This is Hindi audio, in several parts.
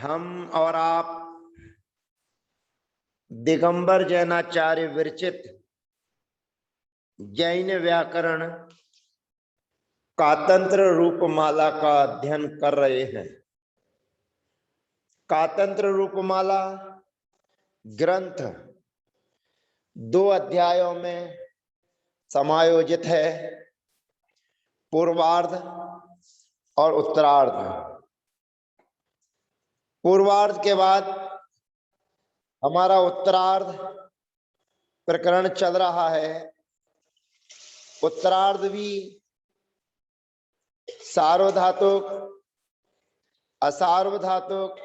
हम और आप दिगंबर जैनाचार्य विरचित जैन व्याकरण कातंत्र रूपमाला का अध्ययन कर रहे हैं। कातंत्र रूपमाला ग्रंथ 2 अध्यायों में समायोजित है, पूर्वार्ध और उत्तरार्ध। पूर्वार्ध के बाद हमारा उत्तरार्ध प्रकरण चल रहा है। उत्तरार्ध भी सार्वधातुक, असार्वधातुक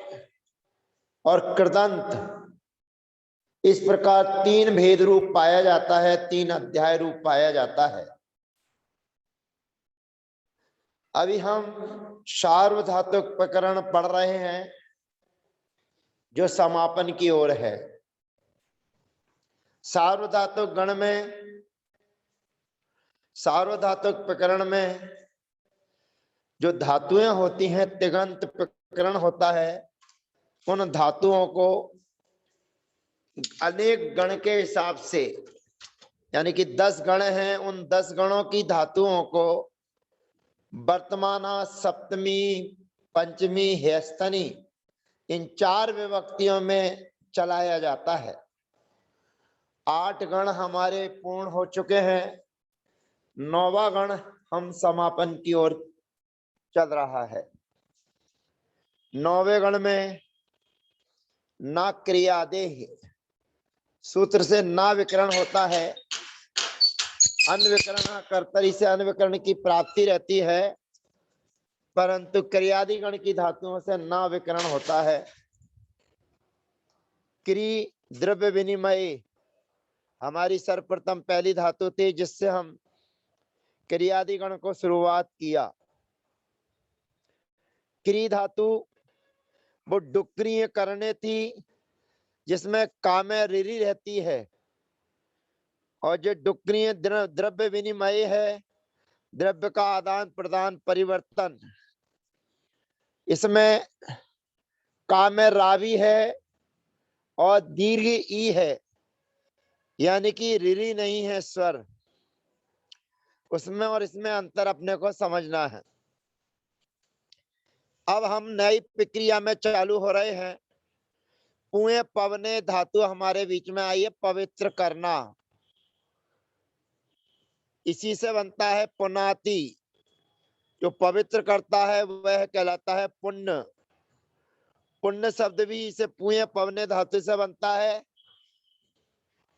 और कृदंत, इस प्रकार 3 भेद रूप पाया जाता है, 3 अध्याय रूप पाया जाता है। अभी हम सार्वधातुक प्रकरण पढ़ रहे हैं जो समापन की ओर है। सार्वधातुक गण में, सार्वधातुक प्रकरण में जो धातुएं होती हैं, तिङन्त प्रकरण होता है। उन धातुओं को अनेक गण के हिसाब से, यानी कि 10 गण हैं, उन 10 गणों की धातुओं को वर्तमाना, सप्तमी, पंचमी, हेस्तनी, इन 4 विभक्तियों में चलाया जाता है। 8 गण हमारे पूर्ण हो चुके हैं, 9वां गण हम समापन की ओर चल रहा है। 9वें गण में ना क्रियादेह सूत्र से ना विकरण होता है। अन्विकरण कर्तरी से अन्विकरण की प्राप्ति रहती है, परंतु क्रियादि गण की धातुओं से ना विकरण होता है। क्री द्रव्य विनिमय हमारी सर्वप्रथम पहली धातु थी जिससे हम क्रियादि गण को शुरुआत किया। क्री धातु वो डुक्रिय करने थी जिसमें कामे रिरी रहती है, और जो डुक्रिय द्रव्य विनिमय है, द्रव्य का आदान प्रदान परिवर्तन, इसमें कामे रावी है और दीर्घ ई है, यानी कि रिरी नहीं है स्वर। उसमें और इसमें अंतर अपने को समझना है। अब हम नई प्रक्रिया में चालू हो रहे हैं। पुए पवने धातु हमारे बीच में आई है, पवित्र करना। इसी से बनता है पुनाति, जो पवित्र करता है वह कहलाता है पुण्य। पुण्य शब्द भी इसे पुए पवने धातु से बनता है,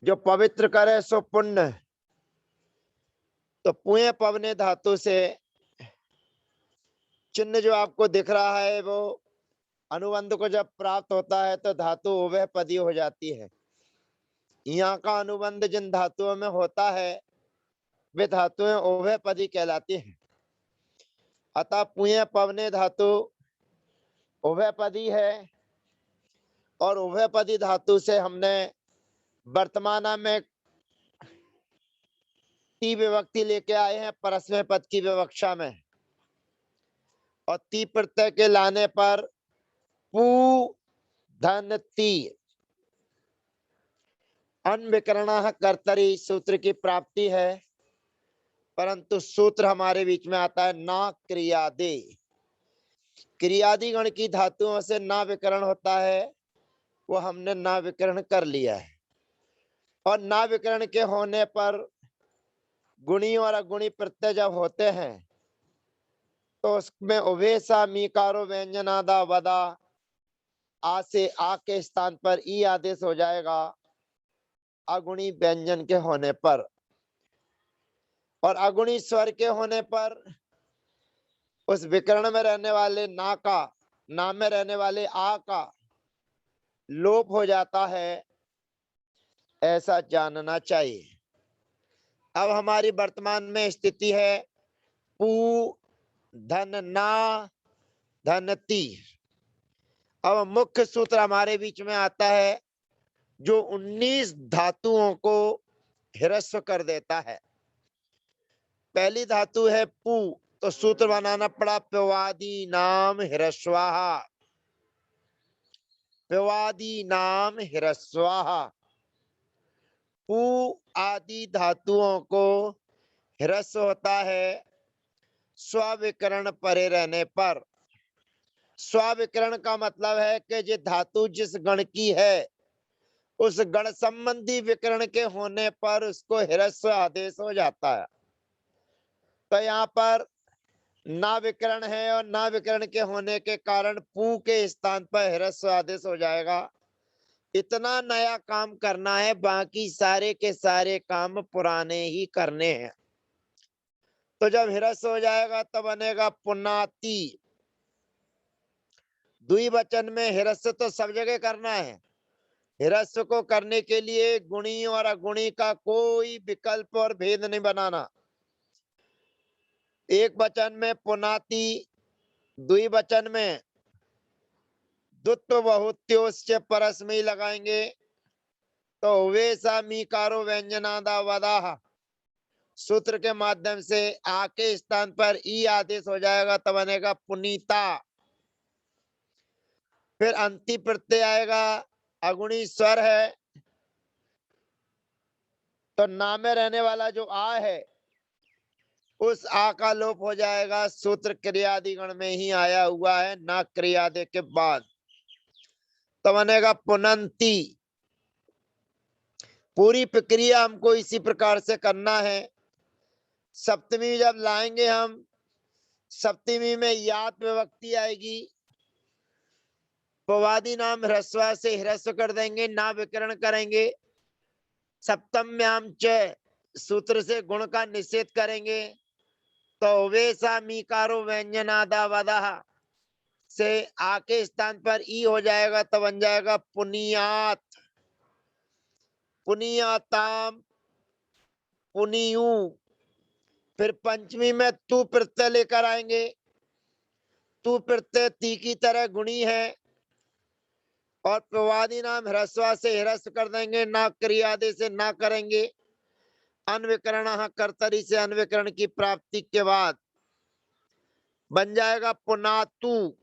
जो पवित्र करे सो पुण्य। तो पुए पवने धातु से चिन्ह जो आपको दिख रहा है, वो अनुबंध को जब प्राप्त होता है तो धातु उभय पदी हो जाती है। यहाँ का अनुबंध जिन धातुओं में होता है वे धातुएं उभय पदी कहलाती हैं। अतः पुए पवने धातु उभय पदी है, और उभय पदी धातु से हमने वर्तमाना में ती विभक्ति लेके आए हैं परस्मै पद की विवक्षा में, और ती प्रत्यय के लाने पर पू धन ती अनविकरण कर्तरी सूत्र की प्राप्ति है, परंतु सूत्र हमारे बीच में आता है ना क्रियादे। क्रियादि गण की धातुओं से ना विकरण होता है, वो हमने ना विकरण कर लिया है। और ना विकरण के होने पर गुणी और अगुणी प्रत्यय जब होते हैं तो उसमें उभय सा मीकारो व्यंजनादा वदा आ से आ के स्थान पर ई आदेश हो जाएगा अगुणी व्यंजन के होने पर, और अगुणी स्वर के होने पर उस विकर्ण में रहने वाले ना का, ना में रहने वाले आ का लोप हो जाता है, ऐसा जानना चाहिए। अब हमारी वर्तमान में स्थिति है पू धन ना धन ती। अब मुख्य सूत्र हमारे बीच में आता है जो 19 धातुओं को ह्रस्व कर देता है। पहली धातु है पू, तो सूत्र बनाना पड़ा प्यवादी नाम ह्रस्वाहा। विवादी नाम ह्रस्वाः। पू आदि धातुओं को ह्रस्व होता है स्विकरण परे रहने पर। स्विकरण का मतलब है कि जो धातु जिस गण की है उस गण संबंधी विकरण के होने पर उसको ह्रस्व आदेश हो जाता है। तो यहाँ पर ना विकरण है और ना विकरण के होने के कारण पू के स्थान पर ह्रस्व आदेश हो जाएगा। इतना नया काम करना है, बाकी सारे के सारे काम पुराने ही करने हैं। तो जब ह्रस्व हो जाएगा तो बनेगा पुनाति। द्विवचन में ह्रस्व तो सब जगह करना है। ह्रस्व को करने के लिए गुणी और अगुणी का कोई विकल्प और भेद नहीं बनाना। एक वचन में पुनाति, द्विवचन में द्वित्व बहुत्योश्च परस्मै लगाएंगे तो वेसा मीकारो व्यंजनादा वदाह सूत्र के माध्यम से आ के स्थान पर ई आदेश हो जाएगा तो बनेगा पुनीता। फिर अंति प्रत्यय आएगा, अगुणी स्वर है तो ना में रहने वाला जो आ है उस आ का लोप हो जाएगा। सूत्र क्रियादि गण में ही आया हुआ है, ना क्रियादि के बाद, तो बनेगा पुनंती। पूरी प्रक्रिया हमको इसी प्रकार से करना है। सप्तमी जब लाएंगे हम, सप्तमी में यात विभक्ति आएगी, पवादी नाम ह्रस्व से ह्रस्व कर देंगे, ना विकरण करेंगे। सप्तम्याम च सूत्र से गुण का निषेध करेंगे तो वेसा मीकारो व्यंजनादा वदः से आके स्थान पर ई हो जाएगा तो बन जाएगा पुनियात, पुनियाताम, पुनियु। फिर पंचमी में तू प्रत्यय लेकर आएंगे। तू प्रत्यय ती की तरह गुणी है और प्रवादी नाम ह्रस्व से ह्रस्व कर देंगे, ना क्रियादि से ना करेंगे। अनविकरण कर्तरी से अनविकरण की प्राप्ति के बाद बन जाएगा पुनातु।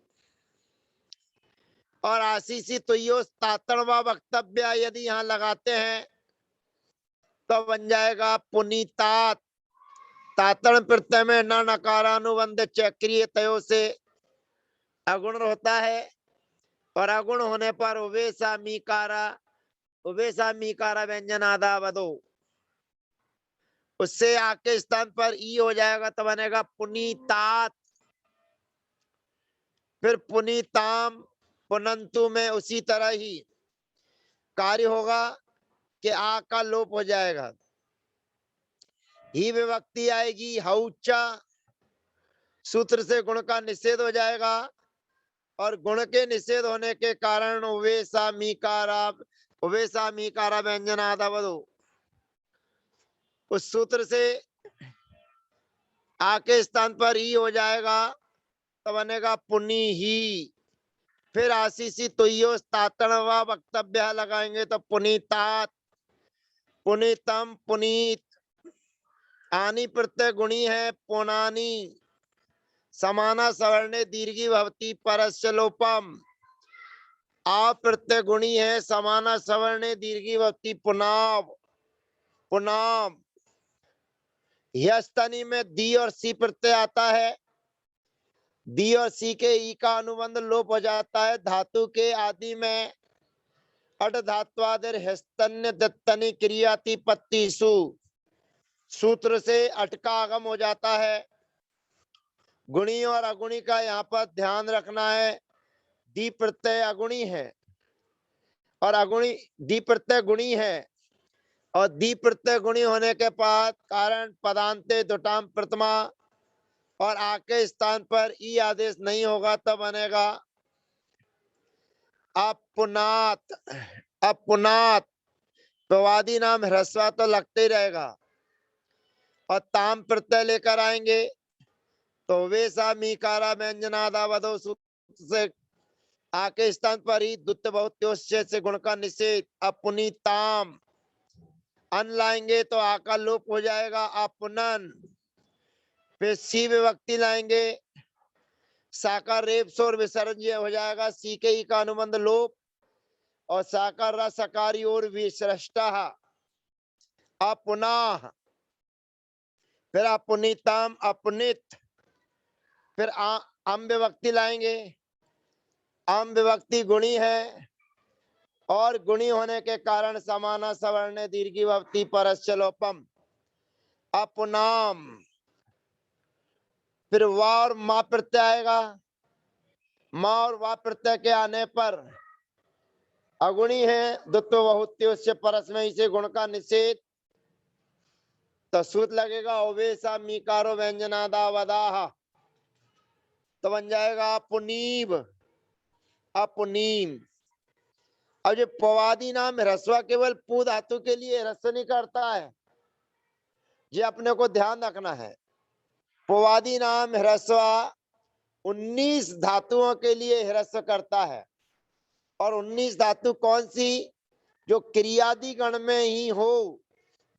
और आशीषी तुयो तातणवा वक्तव्य यदि यहाँ लगाते हैं तो बन जाएगा पुनीतात। तातण प्रत्यय में न नकारानुबंध चक्रीय तयो से अगुण होता है और अगुण होने पर उवेसा मीकारा व्यंजनादा वदो, उससे आके स्थान पर ई हो जाएगा तो बनेगा पुनीतात। फिर पुनीताम, पुनंतु में उसी तरह ही कार्य होगा कि आ का लोप हो जाएगा, ही विभक्ति आएगी हौचा, सूत्र से गुण का निषेध हो जाएगा और गुण के निषेध होने के कारण उवेसा मीकारा व्यंजनादावदो, उस सूत्र से आके स्थान पर ही हो जाएगा तो बनेगा पुनी ही। फिर आशीषी तुयो तातणवा वक्तव्य लगाएंगे तो पुनीतात, पुनीतम, पुनीत। आनी प्रत्यय गुणी है, पुनानी। समाना सवर्णे दीर्घी भवती परस्य लोपम। आ प्रत्यय गुणी है, समाना सवर्णे दीर्घी भवती पुनाव, पुनाम। यस्तनी में दी और सी प्रत्यय आता है, दी और सी के ई का अनुबंध लोप हो जाता है। धातु के आदि में अट धात्वादिर हस्तन्य दत्तनी क्रियाति पत्तीसु, सूत्र से अट का आगम हो जाता है। गुणी और अगुणी का यहाँ पर ध्यान रखना है। दी प्रत्यय अगुणी है और अगुणी दी प्रत्यय गुणी है और दी प्रत्यय गुणी होने के बाद कारण पदांते दुटाम प्रथमा और आके स्थान पर ई आदेश नहीं होगा तो बनेगा अपुनात। अपुनात प्रवादी नाम ह्रस्व तो लगते ही रहेगा और ताम प्रत्यय लेकर आएंगे तो वेसा मीकारा व्यंजनादा वदो सूत्र से आके स्थान पर ही द्वित्व बहुत्योश्च से गुण का निषेध अपुनीताम। अन लाएंगे तो आ का लोप हो जाएगा अपुनन। फिर सी विभक्ति लाएंगे, साकार रेप सोर विसर्ज्य हो जाएगा, सी के ई का अनुबंध लोप और साकार रसकारी और विसृष्टा अपुनाह, फिर अपुनीतम अपुनित, फिर अम विभक्ति लाएंगे। अम विभक्ति गुणी है और गुणी होने के कारण समाना सवर्ण दीर्घी भवती परस्य लोपम अपुनाम। फिर वा और मा प्रत्यय आएगा। मा और वा प्रत्यय के आने पर अगुणी है, द्वित्व बहुत्व उससे परस्मय से गुण का निषेध, तो सूत्र लगेगा ओवेसा मीकारो व्यंजनादा वदाह, तो बन जाएगा पुनीब अपुनीम। अब जो पवादी नाम ह्रस्व केवल पू धातु के लिए ह्रस्व नहीं करता है, ये अपने को ध्यान रखना है। पवादी नाम ह्रस्व 19 धातुओं के लिए ह्रस्व करता है, और 19 धातु कौन सी? जो क्रियादि गण में ही हो,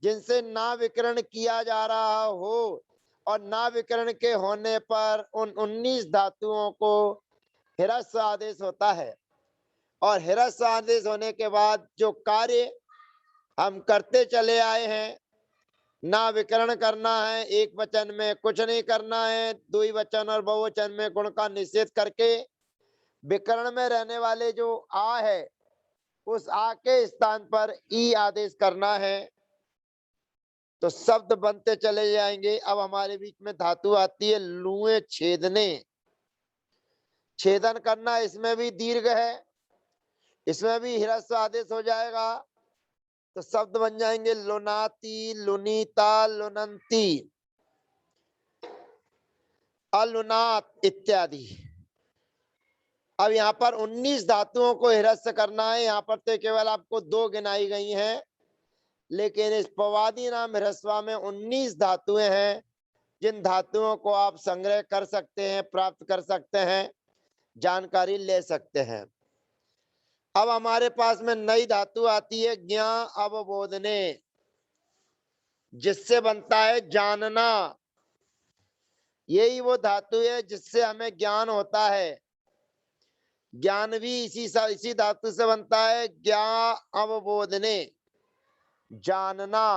जिनसे ना विकरण किया जा रहा हो, और ना विकरण के होने पर उन 19 धातुओं को ह्रस्व आदेश होता है। और ह्रस्व आदेश होने के बाद जो कार्य हम करते चले आए हैं, ना विकरण करना है, एक वचन में कुछ नहीं करना है, द्विवचन और बहुवचन में गुण का निषेध करके विकरण में रहने वाले जो आ है, उस आ के स्थान पर ई आदेश करना है, तो शब्द बनते चले जाएंगे। अब हमारे बीच में धातु आती है लुए छेदने, छेदन करना, इसमें भी दीर्घ है, इसमें भी ह्रस्व आदेश हो जाएगा, तो शब्द बन जाएंगे लुनाती लुनीता लुनंती अलुनात इत्यादि। अब यहाँ पर 19 धातुओं को ह्रस्व करना है। यहाँ पर तो केवल आपको 2 गिनाई गई हैं, लेकिन इस पवादी नाम ह्रस्व में 19 धातुएं हैं, जिन धातुओं को आप संग्रह कर सकते हैं, प्राप्त कर सकते हैं, जानकारी ले सकते हैं। अब हमारे पास में नई धातु आती है ज्ञा अवबोधने, जिससे बनता है जानना। यही वो धातु है जिससे हमें ज्ञान होता है। ज्ञान भी इसी धातु से बनता है, ज्ञा अवबोधने, जानना।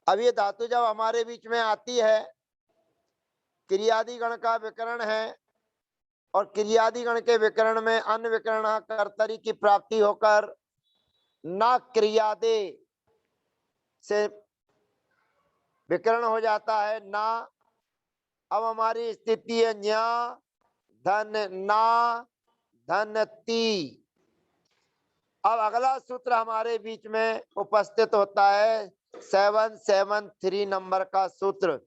अब ये धातु जब हमारे बीच में आती है, क्रियादि गण का विकरण है, और क्रियादि गण के विकरण में अन्य विकरण कर्तरी की प्राप्ति होकर ना क्रियादे से विकरण हो जाता है ना। अब हमारी स्थिति है न्या धन ना धन ती। अब अगला सूत्र हमारे बीच में उपस्थित होता है 773 नंबर का सूत्र,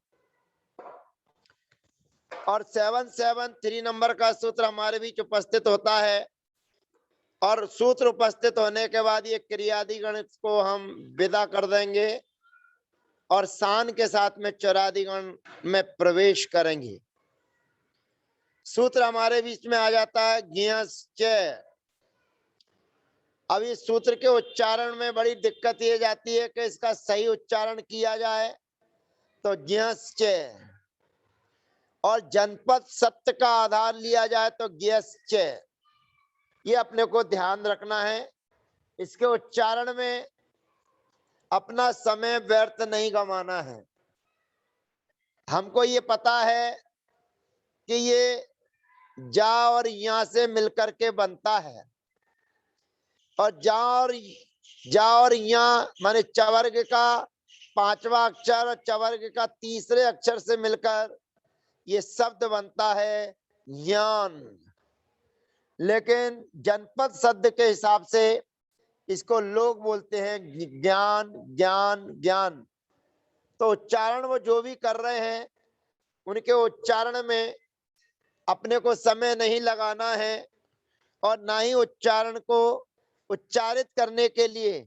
और 773 नंबर का सूत्र हमारे बीच उपस्थित होता है। और सूत्र उपस्थित होने के बाद ये क्रियादि गण को हम विदा कर देंगे और शान के साथ में चौरादि गण में प्रवेश करेंगे। सूत्र हमारे बीच में आ जाता है ज्ञश्च। अब इस सूत्र के उच्चारण में बड़ी दिक्कत ये जाती है कि इसका सही उच्चारण किया जाए, तो ज्ञश्च, और जनपद सत्य का आधार लिया जाए तो ज्ञश्च। ये अपने को ध्यान रखना है, इसके उच्चारण में अपना समय व्यर्थ नहीं गंवाना है। हमको ये पता है कि ये जा और या से मिलकर के बनता है, और जा और या माने चवर्ग का 5वां अक्षर और चवर्ग का तीसरे अक्षर से मिलकर ये शब्द बनता है ज्ञान। लेकिन जनपद शब्द के हिसाब से इसको लोग बोलते हैं ज्ञान ज्ञान ज्ञान। तो उच्चारण वो जो भी कर रहे हैं, उनके उच्चारण में अपने को समय नहीं लगाना है, और ना ही उच्चारण को उच्चारित करने के लिए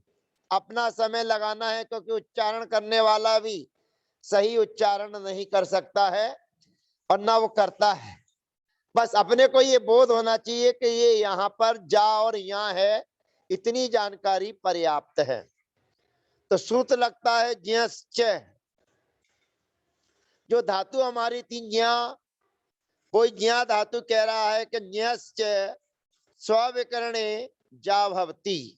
अपना समय लगाना है, क्योंकि उच्चारण करने वाला भी सही उच्चारण नहीं कर सकता है और ना वो करता है। बस अपने को ये बोध होना चाहिए कि ये यहाँ पर जा और यहाँ है, इतनी जानकारी पर्याप्त है। तो सूत्र लगता है ज्ञश्च। जो धातु हमारी थी ज्ञा, कोई ज्ञा धातु कह रहा है कि ज्ञश्च स्विकरणे जा भवति।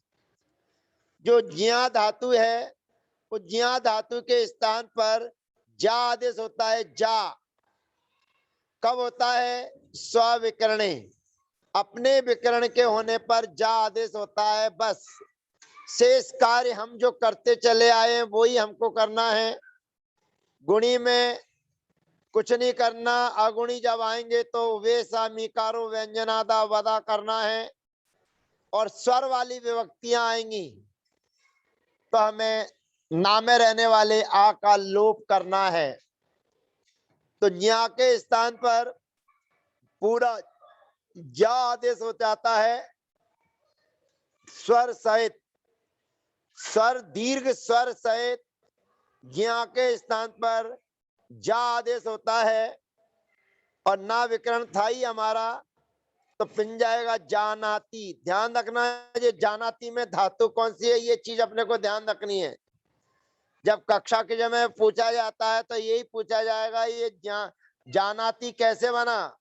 जो ज्या धातु है, उस ज्या धातु के स्थान पर जा आदेश होता है। जा कब होता है? स्विकरणे, अपने विकरण के होने पर जा आदेश होता है। बस शेष कार्य हम जो करते चले आए हैं वही हमको करना है। गुणी में कुछ नहीं करना। अगुणी जब आएंगे तो वे सामीकारो व्यंजनादा वदा करना है। और स्वर वाली विभक्तियां आएंगी तो हमें ना में रहने वाले आ का लोप करना है। तो ज्ञा के स्थान पर पूरा जा आदेश हो जाता है स्वर सहित। स्वर दीर्घ स्वर सहित ज्ञा के स्थान पर जा आदेश होता है। और ना विकरण था ही हमारा, तो पिन जाएगा जानाती। ध्यान रखना है ये जानाती में धातु कौन सी है, ये चीज अपने को ध्यान रखनी है। जब कक्षा के समय पूछा जाता है तो यही पूछा जाएगा ये जानाती कैसे बना।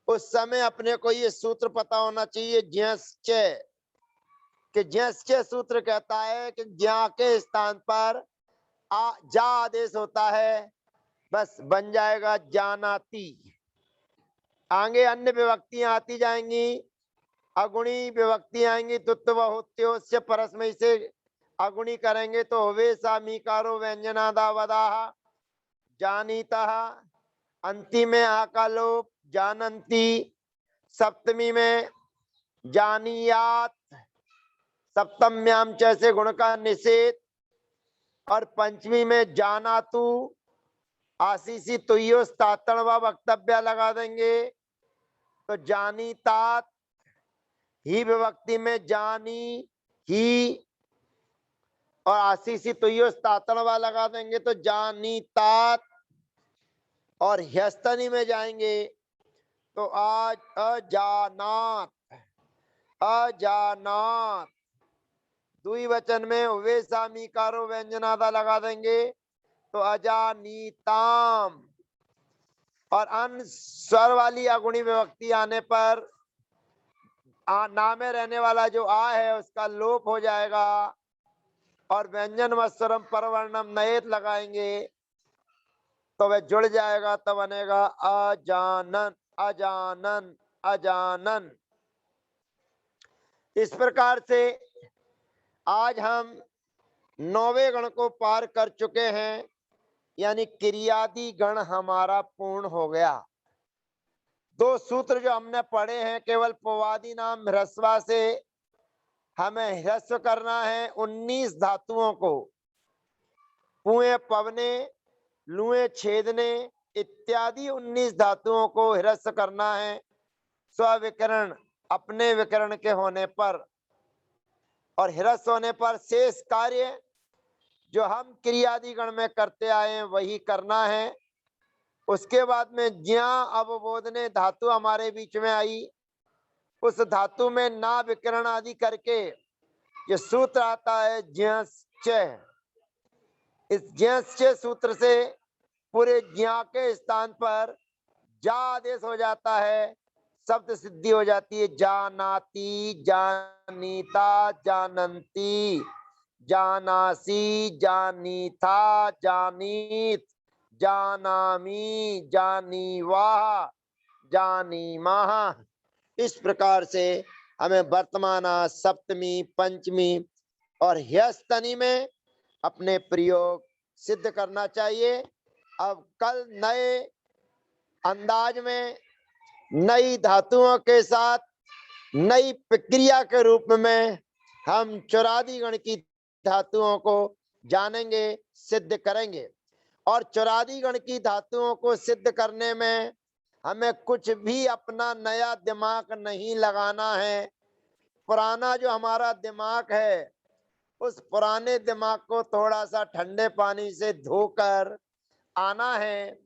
उस समय अपने को ये सूत्र पता होना चाहिए ज्ञश्च, कि ज्ञश्च सूत्र कहता है कि ज्ञा के स्थान पर जा आदेश होता है। बस बन जाएगा जानाती। आगे अन्य विभक्तियां आती जाएंगी। अगुणी विभक्ति आएंगी। तुत्व से परस्मय से अगुणी करेंगे तो वे सामीकारो व्यंजनादा वदाह जानीता। अंतिम में आ का लोप जानंती। सप्तमी में जानियात। सप्तम्याम जैसे गुण का निषेध। और पंचमी में जानातु। आशीषी तुयो तातणवा वक्तव्य लगा देंगे तो जानी तात। ही विभक्ति में जानी ही और आशीषी तुयो तातणवा लगा देंगे तो जानी तात। और ह्यस्तनी में जाएंगे तो आज अजानात। अजानात द्विवचन में वे सामीकारो व्यंजनादा लगा देंगे तो अजानीताम। और अन स्वर वाली अगुणी विभक्ति आने पर ना में रहने वाला जो आ है उसका लोप हो जाएगा। और व्यंजन वस्वरम परवर्णम नयेत लगाएंगे तो वह जुड़ जाएगा, तो बनेगा अजानन अजानन अजानन। इस प्रकार से आज हम 9वें गण को पार कर चुके हैं, यानी क्रियादि गण हमारा पूर्ण हो गया। 2 सूत्र जो हमने पढ़े हैं केवल पवादी नाम ह्रस्वा से हमें ह्रस्व करना है 19 धातुओं को। पुए पवने लुए छेदने इत्यादि 19 धातुओं को ह्रस्व करना है स्विकरण अपने विकरण के होने पर। और ह्रस्व होने पर शेष कार्य जो हम क्रियादि गण में करते आए हैं वही करना है। उसके बाद में ज्या अवबोधने धातु हमारे बीच में आई। उस धातु में ना विकरण आदि करके ये सूत्र आता है ज्ञश्च। इस ज्ञश्च सूत्र से पूरे ज्ञा के स्थान पर जा आदेश हो जाता है, शब्द सिद्धि हो जाती है। जानाती जानीता जानंती जानासी जानीथा जानीत जानामी जानीवा जानीमा। इस प्रकार से हमें वर्तमान सप्तमी पंचमी और ह्यस्तनी में अपने प्रयोग सिद्ध करना चाहिए। अब कल नए अंदाज में नई धातुओं के साथ नई प्रक्रिया के रूप में हम चौरादी गण की धातुओं को जानेंगे, सिद्ध करेंगे। और चौरादी गण की धातुओं को सिद्ध करने में हमें कुछ भी अपना नया दिमाग नहीं लगाना है। पुराना जो हमारा दिमाग है उस पुराने दिमाग को थोड़ा सा ठंडे पानी से धोकर आना है।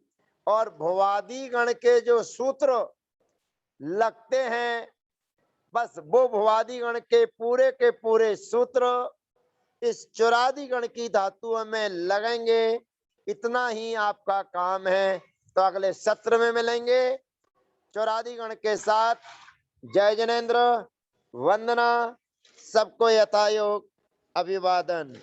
और भुवादी गण के जो सूत्र लगते हैं बस वो भुवादी गण के पूरे सूत्र इस चौरादी गण की धातुओं में लगेंगे। इतना ही आपका काम है। तो अगले सत्र में मिलेंगे चौरादी गण के साथ जय जनेन्द्र, वंदना, सबको यथायोग अभिवादन।